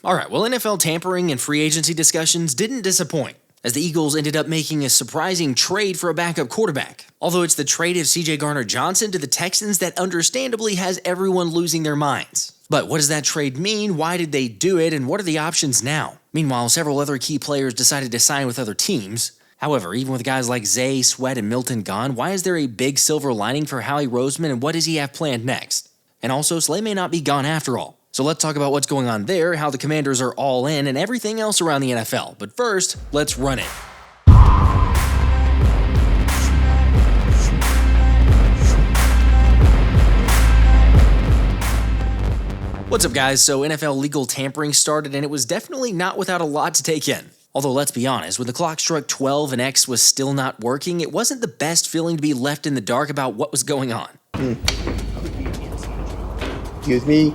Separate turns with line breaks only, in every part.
Alright, well, NFL tampering and free agency discussions didn't disappoint, as the Eagles ended up making a surprising trade for a backup quarterback. Although it's the trade of CJ Gardner Johnson to the Texans that understandably has everyone losing their minds. But what does that trade mean? Why did they do it? And what are the options now? Meanwhile, several other key players decided to sign with other teams. However, even with guys like Zay, Sweat, and Milton gone, why is there a big silver lining for Howie Roseman, and what does he have planned next? And also, Slay may not be gone after all. So let's talk about what's going on there, how the Commanders are all in, and everything else around the NFL. But first, let's run it. What's up, guys? So NFL legal tampering started, and it was definitely not without a lot to take in. Although, let's be honest, when the clock struck 12 and X was still not working, it wasn't the best feeling to be left in the dark about what was going on.
Excuse me?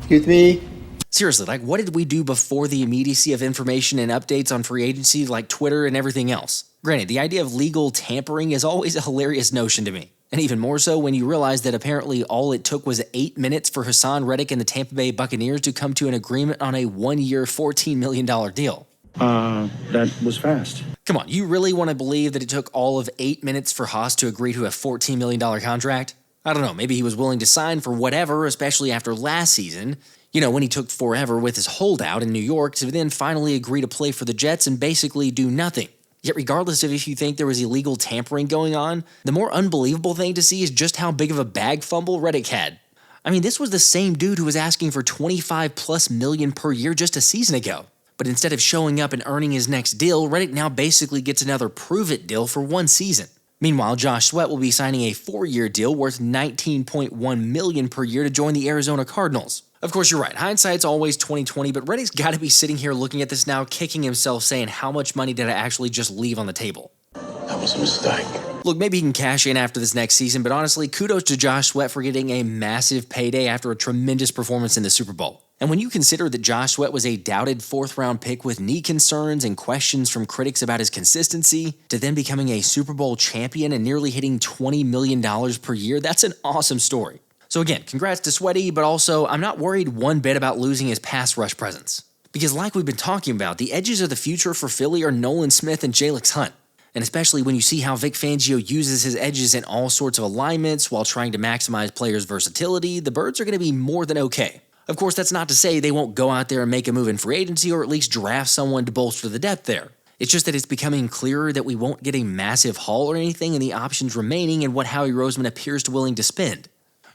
Excuse me?
Seriously, like, what did we do before the immediacy of information and updates on free agency like Twitter and everything else? Granted, the idea of legal tampering is always a hilarious notion to me. And even more so when you realize that apparently all it took was 8 minutes for Hassan Reddick and the Tampa Bay Buccaneers to come to an agreement on a 1-year, $14 million deal.
That was fast.
Come on, you really want to believe that it took all of 8 minutes for Haas to agree to a $14 million contract? I don't know, maybe he was willing to sign for whatever, especially after last season. You know, when he took forever with his holdout in New York to then finally agree to play for the Jets and basically do nothing. Yet regardless of if you think there was illegal tampering going on, the more unbelievable thing to see is just how big of a bag fumble Reddick had. I mean, this was the same dude who was asking for $25+ million per year just a season ago. But instead of showing up and earning his next deal, Reddick now basically gets another prove-it deal for 1 season. Meanwhile, Josh Sweat will be signing a 4-year deal worth $19.1 million per year to join the Arizona Cardinals. Of course, you're right, hindsight's always 20/20, but Reddick's got to be sitting here looking at this now, kicking himself, saying, how much money did I actually just leave on the table?
That was a mistake.
Look, maybe he can cash in after this next season, but honestly, kudos to Josh Sweat for getting a massive payday after a tremendous performance in the Super Bowl. And when you consider that Josh Sweat was a doubted 4th-round pick with knee concerns and questions from critics about his consistency, to then becoming a Super Bowl champion and nearly hitting $20 million per year, that's an awesome story. So again, congrats to Sweaty, but also I'm not worried one bit about losing his pass rush presence. Because like we've been talking about, the edges of the future for Philly are Nolan Smith and Jalix Hunt. And especially when you see how Vic Fangio uses his edges in all sorts of alignments while trying to maximize players' versatility, the Birds are going to be more than okay. Of course, that's not to say they won't go out there and make a move in free agency or at least draft someone to bolster the depth there. It's just that it's becoming clearer that we won't get a massive haul or anything in the options remaining and what Howie Roseman appears to willing to spend.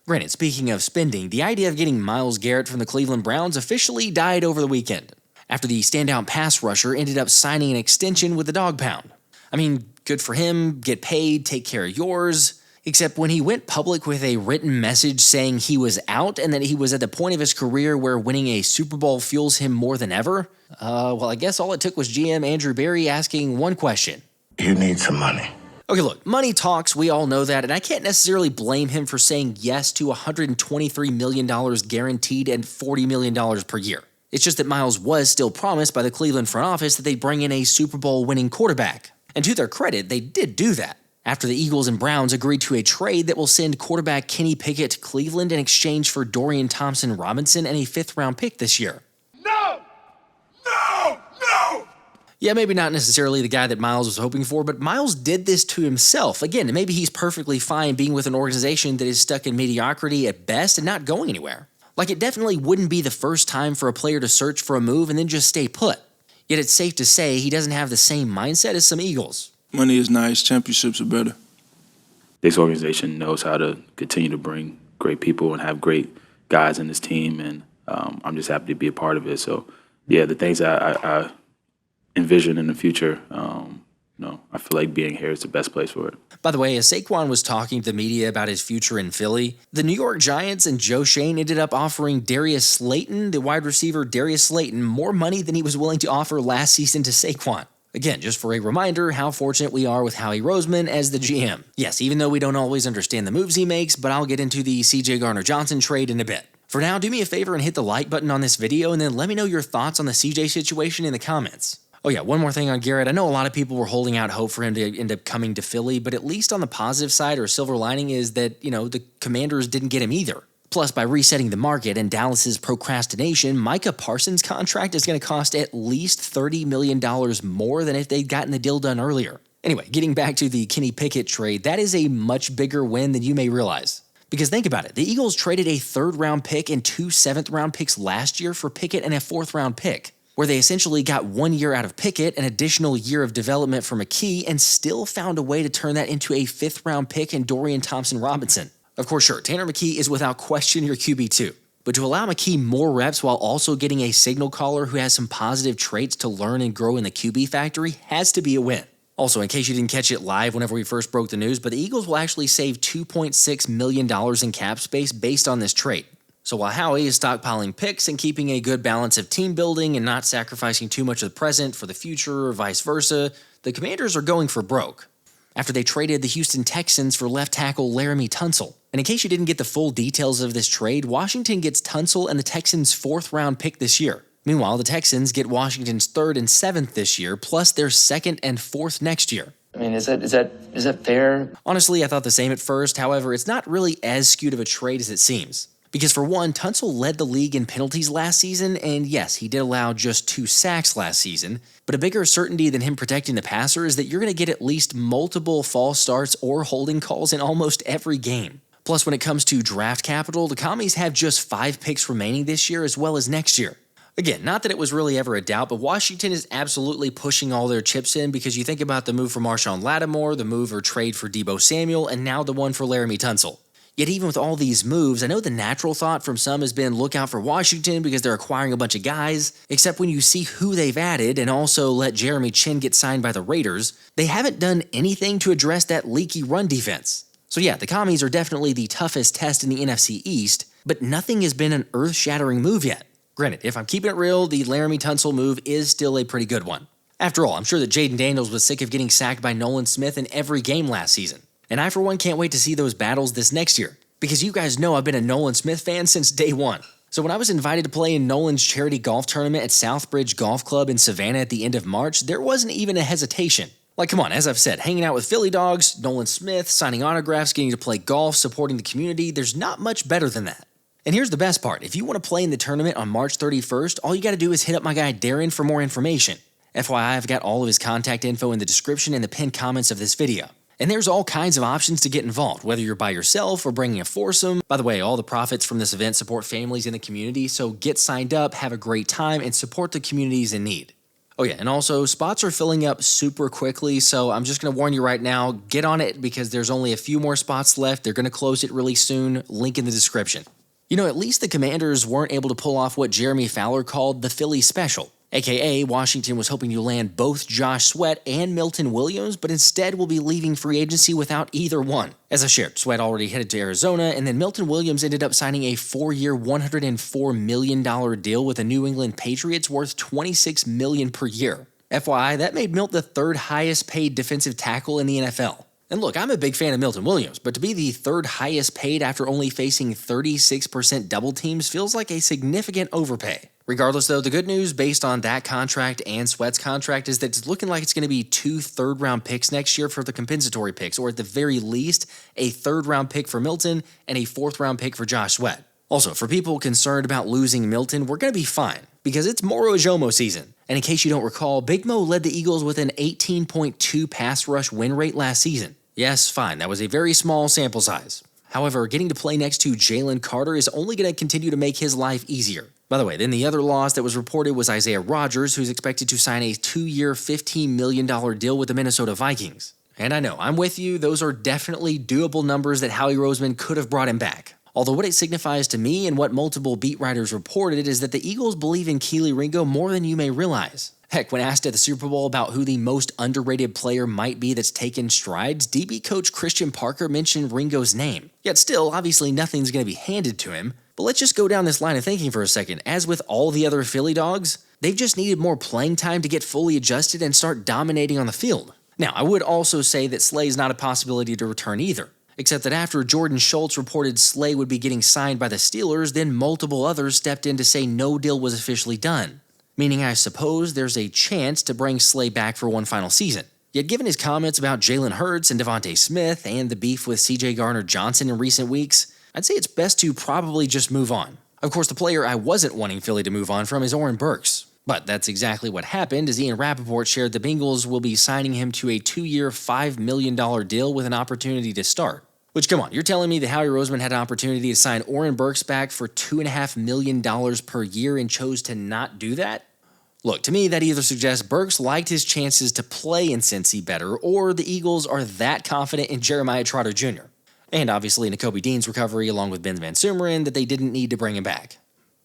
Granted, speaking of spending, the idea of getting Myles Garrett from the Cleveland Browns officially died over the weekend, after the standout pass rusher ended up signing an extension with the Dog Pound. I mean, good for him, get paid, take care of yours. Except when he went public with a written message saying he was out and that he was at the point of his career where winning a Super Bowl fuels him more than ever, well, I guess all it took was GM Andrew Berry asking one question.
You need some money.
Okay, look, money talks, we all know that, and I can't necessarily blame him for saying yes to $123 million guaranteed and $40 million per year. It's just that Myles was still promised by the Cleveland front office that they'd bring in a Super Bowl winning quarterback. And to their credit, they did do that, after the Eagles and Browns agreed to a trade that will send quarterback Kenny Pickett to Cleveland in exchange for Dorian Thompson-Robinson and a 5th-round pick this year.
No!
Yeah, maybe not necessarily the guy that Myles was hoping for, but Myles did this to himself. Again, maybe he's perfectly fine being with an organization that is stuck in mediocrity at best and not going anywhere. Like, it definitely wouldn't be the first time for a player to search for a move and then just stay put. Yet it's safe to say he doesn't have the same mindset as some Eagles.
Money is nice, championships are better.
This organization knows how to continue to bring great people and have great guys in this team, and I'm just happy to be a part of it. So, yeah, the things I envision in the future, I feel like being here is the best place for it.
By the way, as Saquon was talking to the media about his future in Philly, the New York Giants and Joe Schoen ended up offering Darius Slayton, the wide receiver Darius Slayton, more money than he was willing to offer last season to Saquon. Again, just for a reminder how fortunate we are with Howie Roseman as the GM. Yes, even though we don't always understand the moves he makes, but I'll get into the CJ Gardner Johnson trade in a bit. For now, do me a favor and hit the like button on this video and then let me know your thoughts on the CJ situation in the comments. Oh yeah, one more thing on Garrett. I know a lot of people were holding out hope for him to end up coming to Philly, but at least on the positive side or silver lining is that, the Commanders didn't get him either. Plus, by resetting the market and Dallas's procrastination, Micah Parsons' contract is going to cost at least $30 million more than if they'd gotten the deal done earlier. Anyway, getting back to the Kenny Pickett trade, that is a much bigger win than you may realize. Because think about it, the Eagles traded a 3rd-round pick and 2 7th-round picks last year for Pickett and a 4th-round pick, where they essentially got 1 year out of Pickett, an additional year of development for Mekhi, and still found a way to turn that into a 5th-round pick in Dorian Thompson-Robinson. Of course, sure, Tanner Mekhi is without question your QB2, but to allow Mekhi more reps while also getting a signal caller who has some positive traits to learn and grow in the QB factory has to be a win. Also, in case you didn't catch it live whenever we first broke the news, but the Eagles will actually save $2.6 million in cap space based on this trade. So while Howie is stockpiling picks and keeping a good balance of team building and not sacrificing too much of the present for the future or vice versa, the Commanders are going for broke after they traded the Houston Texans for left tackle Laramie Tunsil. And in case you didn't get the full details of this trade, Washington gets Tunsil and the Texans' 4th-round pick this year. Meanwhile, the Texans get Washington's 3rd and 7th this year, plus their 2nd and 4th next year.
I mean, is that fair?
Honestly, I thought the same at first. However, it's not really as skewed of a trade as it seems. Because for one, Tunsil led the league in penalties last season, and yes, he did allow just 2 sacks last season, but a bigger certainty than him protecting the passer is that you're going to get at least multiple false starts or holding calls in almost every game. Plus, when it comes to draft capital, the Commies have just 5 picks remaining this year as well as next year. Again, not that it was really ever a doubt, but Washington is absolutely pushing all their chips in because you think about the move for Marshawn Lattimore, the move or trade for Deebo Samuel, and now the one for Laramie Tunsil. Yet even with all these moves, I know the natural thought from some has been look out for Washington because they're acquiring a bunch of guys, except when you see who they've added and also let Jeremy Chinn get signed by the Raiders, they haven't done anything to address that leaky run defense. So yeah, the Commies are definitely the toughest test in the NFC East, but nothing has been an earth-shattering move yet. Granted, if I'm keeping it real, the Laramie Tunsil move is still a pretty good one. After all, I'm sure that Jaden Daniels was sick of getting sacked by Nolan Smith in every game last season. And I, for one, can't wait to see those battles this next year, because you guys know I've been a Nolan Smith fan since day one. So when I was invited to play in Nolan's charity golf tournament at Southbridge Golf Club in Savannah at the end of March, there wasn't even a hesitation. Like, come on, as I've said, hanging out with Philly dogs, Nolan Smith, signing autographs, getting to play golf, supporting the community, there's not much better than that. And here's the best part. If you want to play in the tournament on March 31st, all you got to do is hit up my guy Darren for more information. FYI, I've got all of his contact info in the description and the pinned comments of this video. And there's all kinds of options to get involved, whether you're by yourself or bringing a foursome. By the way, all the profits from this event support families in the community, so get signed up, have a great time, and support the communities in need. Oh yeah, and also, spots are filling up super quickly, so I'm just going to warn you right now, get on it because there's only a few more spots left. They're going to close it really soon. Link in the description. You know, at least the Commanders weren't able to pull off what Jeremy Fowler called the Philly special. AKA, Washington was hoping to land both Josh Sweat and Milton Williams, but instead will be leaving free agency without either one. As I shared, Sweat already headed to Arizona, and then Milton Williams ended up signing a 4-year, $104 million deal with the New England Patriots worth $26 million per year. FYI, that made Milt the 3rd highest paid defensive tackle in the NFL. And look, I'm a big fan of Milton Williams, but to be the 3rd highest paid after only facing 36% double teams feels like a significant overpay. Regardless, though, the good news based on that contract and Sweat's contract is that it's looking like it's going to be 2 third-round picks next year for the compensatory picks, or at the very least, a 3rd-round pick for Milton and a 4th-round pick for Josh Sweat. Also, for people concerned about losing Milton, we're going to be fine, because it's Moro Ojomo season. And in case you don't recall, Big Mo led the Eagles with an 18.2 pass rush win rate last season. Yes, fine, that was a very small sample size. However, getting to play next to Jalen Carter is only going to continue to make his life easier. By the way, then the other loss that was reported was Isaiah Rodgers, who's expected to sign a 2-year, $15 million deal with the Minnesota Vikings. And I know, I'm with you, those are definitely doable numbers that Howie Roseman could have brought him back. Although what it signifies to me and what multiple beat writers reported is that the Eagles believe in Kelee Ringo more than you may realize. Heck, when asked at the Super Bowl about who the most underrated player might be that's taken strides, DB coach Christian Parker mentioned Ringo's name. Yet still, obviously nothing's going to be handed to him. But let's just go down this line of thinking for a second. As with all the other Philly dogs, they've just needed more playing time to get fully adjusted and start dominating on the field. Now, I would also say that Slay's not a possibility to return either. Except that after Jordan Schultz reported Slay would be getting signed by the Steelers, then multiple others stepped in to say no deal was officially done. Meaning I suppose there's a chance to bring Slay back for one final season. Yet given his comments about Jalen Hurts and Devontae Smith and the beef with CJ Gardner Johnson in recent weeks, I'd say it's best to probably just move on. Of course, the player I wasn't wanting Philly to move on from is Oren Burks. But that's exactly what happened, as Ian Rappaport shared the Bengals will be signing him to a 2-year, $5 million deal with an opportunity to start. Which, come on, you're telling me that Howie Roseman had an opportunity to sign Oren Burks back for $2.5 million per year and chose to not do that? Look, to me, that either suggests Burks liked his chances to play in Cincy better, or the Eagles are that confident in Jeremiah Trotter Jr. And obviously Nakobe Dean's recovery along with Ben Van Sumeren that they didn't need to bring him back.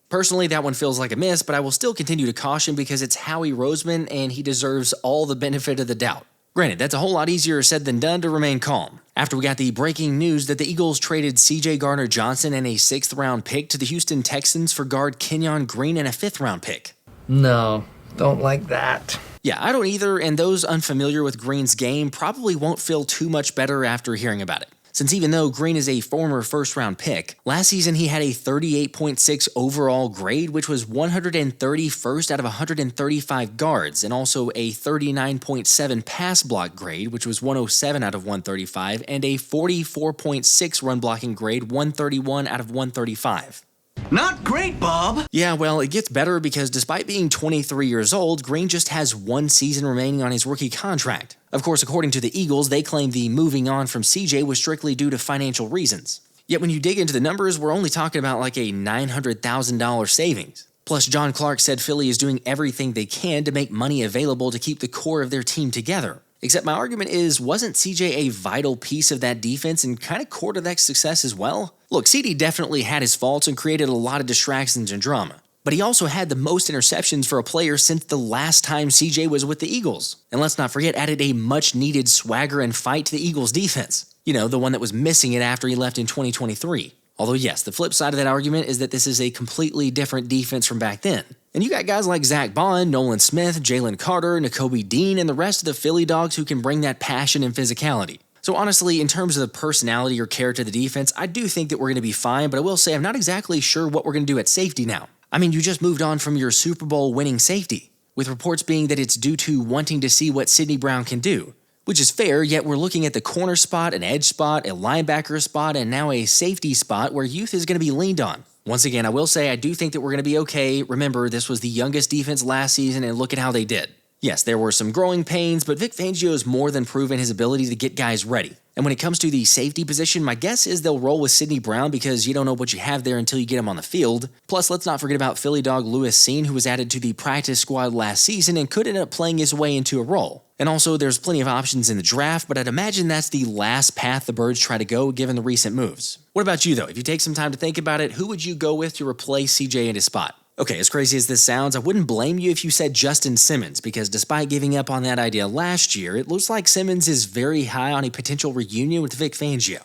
Personally, that one feels like a miss, but I will still continue to caution because it's Howie Roseman and he deserves all the benefit of the doubt. Granted, that's a whole lot easier said than done to remain calm. After we got the breaking news that the Eagles traded CJ Gardner Johnson and a 6th-round pick to the Houston Texans for guard Kenyon Green and a 5th-round pick.
No, don't like that.
Yeah, I don't either, and those unfamiliar with Green's game probably won't feel too much better after hearing about it. Since even though Green is a former first-round pick, last season he had a 38.6 overall grade, which was 131st out of 135 guards, and also a 39.7 pass block grade, which was 107 out of 135, and a 44.6 run blocking grade, 131 out of 135.
Not great, Bob.
Yeah, well, it gets better because despite being 23 years old, Green just has 1 season remaining on his rookie contract. Of course, according to the Eagles, they claim the moving on from CJ was strictly due to financial reasons. Yet when you dig into the numbers, we're only talking about like a $900,000 savings. Plus, John Clark said Philly is doing everything they can to make money available to keep the core of their team together. Except my argument is, wasn't CJ a vital piece of that defense and kind of core to that success as well? Look, CD definitely had his faults and created a lot of distractions and drama. But he also had the most interceptions for a player since the last time CJ was with the Eagles. And let's not forget, added a much-needed swagger and fight to the Eagles' defense. You know, the one that was missing it after he left in 2023. Although yes, the flip side of that argument is that this is a completely different defense from back then. And you got guys like Zack Baun, Nolan Smith, Jalen Carter, Nakobe Dean, and the rest of the Philly dogs who can bring that passion and physicality. So honestly, in terms of the personality or character of the defense, I do think that we're going to be fine, but I will say I'm not exactly sure what we're going to do at safety now. I mean, you just moved on from your Super Bowl winning safety, with reports being that it's due to wanting to see what Sidney Brown can do. Which is fair, yet we're looking at the corner spot, an edge spot, a linebacker spot, and now a safety spot where youth is going to be leaned on. Once again, I will say I do think that we're going to be okay. Remember, this was the youngest defense last season, and look at how they did. Yes, there were some growing pains, but Vic Fangio has more than proven his ability to get guys ready. And when it comes to the safety position, my guess is they'll roll with Sidney Brown because you don't know what you have there until you get him on the field. Plus, let's not forget about Philly dog Lewis Cine, who was added to the practice squad last season and could end up playing his way into a role. And also, there's plenty of options in the draft, but I'd imagine that's the last path the Birds try to go given the recent moves. What about you, though? If you take some time to think about it, who would you go with to replace CJ in his spot? Okay, as crazy as this sounds, I wouldn't blame you if you said Justin Simmons, because despite giving up on that idea last year, it looks like Simmons is very high on a potential reunion with Vic Fangio.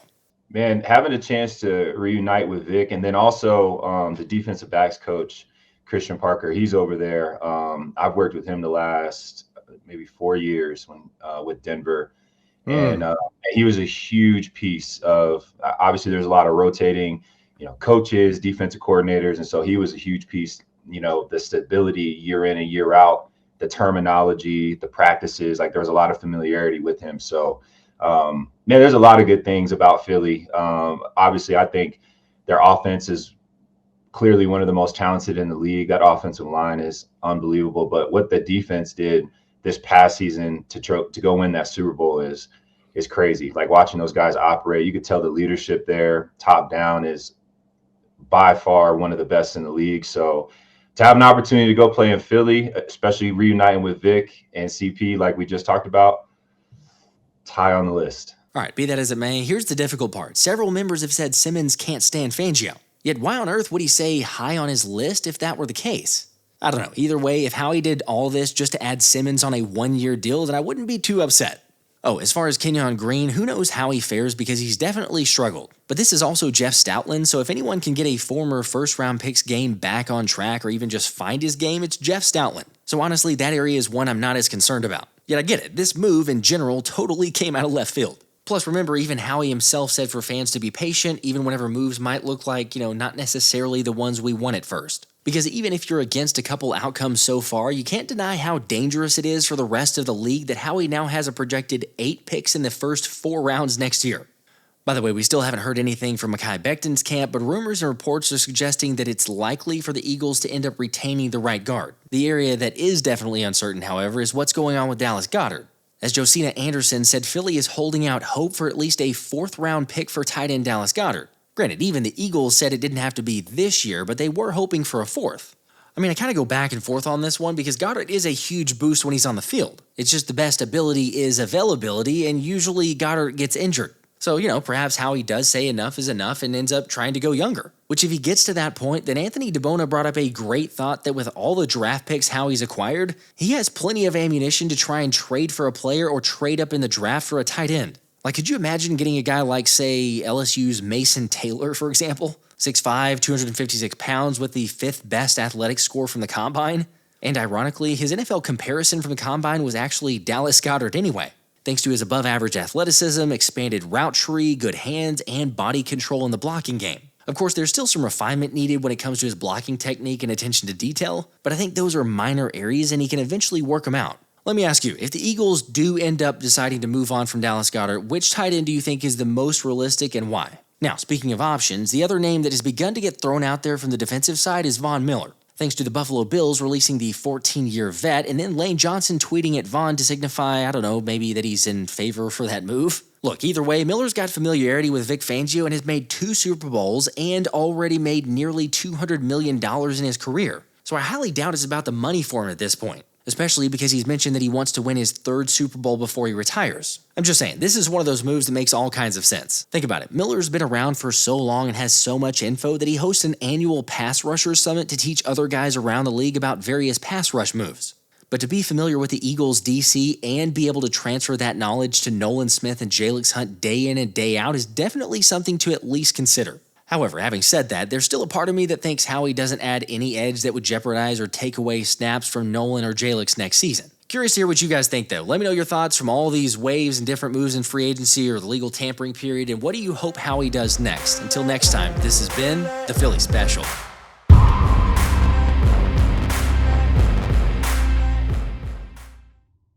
Man, having a chance to reunite with Vic, and then also the defensive backs coach, Christian Parker, he's over there. I've worked with him the last maybe 4 years with Denver. And he was a huge piece of, obviously there's a lot of rotating, coaches, defensive coordinators. And so he was a huge piece, the stability year in and year out, the terminology, the practices, like there was a lot of familiarity with him. So, man, there's a lot of good things about Philly. Obviously, I think their offense is clearly one of the most talented in the league. That offensive line is unbelievable. But what the defense did this past season to go win that Super Bowl is crazy. Like watching those guys operate, you could tell the leadership there, top down, is by far one of the best in the league. So to have an opportunity to go play in Philly, especially reuniting with Vic and CP, like we just talked about, it's high on the list.
All right, be that as it may, here's the difficult part. Several members have said Simmons can't stand Fangio. Yet why on earth would he say high on his list if that were the case? I don't know. Either way, if Howie did all this just to add Simmons on a 1-year deal, then I wouldn't be too upset. Oh, as far as Kenyon Green, who knows how he fares because he's definitely struggled. But this is also Jeff Stoutland, so if anyone can get a former first-round pick's game back on track or even just find his game, it's Jeff Stoutland. So honestly, that area is one I'm not as concerned about. Yet I get it, this move in general totally came out of left field. Plus, remember, even Howie himself said for fans to be patient, even whenever moves might look like, not necessarily the ones we want at first. Because even if you're against a couple outcomes so far, you can't deny how dangerous it is for the rest of the league that Howie now has a projected 8 picks in the first 4 rounds next year. By the way, we still haven't heard anything from Mekhi Becton's camp, but rumors and reports are suggesting that it's likely for the Eagles to end up retaining the right guard. The area that is definitely uncertain, however, is what's going on with Dallas Goedert. As Josina Anderson said, Philly is holding out hope for at least a 4th-round pick for tight end Dallas Goedert. Granted, even the Eagles said it didn't have to be this year, but they were hoping for a 4th. I mean, I kind of go back and forth on this one because Goedert is a huge boost when he's on the field. It's just the best ability is availability, and usually Goedert gets injured. So, perhaps Howie does say enough is enough and ends up trying to go younger. Which if he gets to that point, then Anthony DeBona brought up a great thought that with all the draft picks Howie's acquired, he has plenty of ammunition to try and trade for a player or trade up in the draft for a tight end. Like, could you imagine getting a guy like, say, LSU's Mason Taylor, for example? 6'5", 256 pounds with the 5th best athletic score from the Combine? And ironically, his NFL comparison from the Combine was actually Dallas Goedert anyway. Thanks to his above-average athleticism, expanded route tree, good hands, and body control in the blocking game. Of course, there's still some refinement needed when it comes to his blocking technique and attention to detail, but I think those are minor areas and he can eventually work them out. Let me ask you, if the Eagles do end up deciding to move on from Dallas Goedert, which tight end do you think is the most realistic and why? Now, speaking of options, the other name that has begun to get thrown out there from the defensive side is Von Miller. Thanks to the Buffalo Bills releasing the 14-year vet, and then Lane Johnson tweeting at Von to signify, maybe that he's in favor for that move. Look, either way, Miller's got familiarity with Vic Fangio and has made 2 Super Bowls and already made nearly $200 million in his career. So I highly doubt it's about the money for him at this point, especially because he's mentioned that he wants to win his 3rd Super Bowl before he retires. I'm just saying, this is one of those moves that makes all kinds of sense. Think about it. Miller's been around for so long and has so much info that he hosts an annual pass rusher summit to teach other guys around the league about various pass rush moves. But to be familiar with the Eagles' DC and be able to transfer that knowledge to Nolan Smith and Jalix Hunt day in and day out is definitely something to at least consider. However, having said that, there's still a part of me that thinks Howie doesn't add any edge that would jeopardize or take away snaps from Nolan or Jalix next season. Curious to hear what you guys think, though. Let me know your thoughts from all these waves and different moves in free agency or the legal tampering period, and what do you hope Howie does next? Until next time, this has been the Philly Special.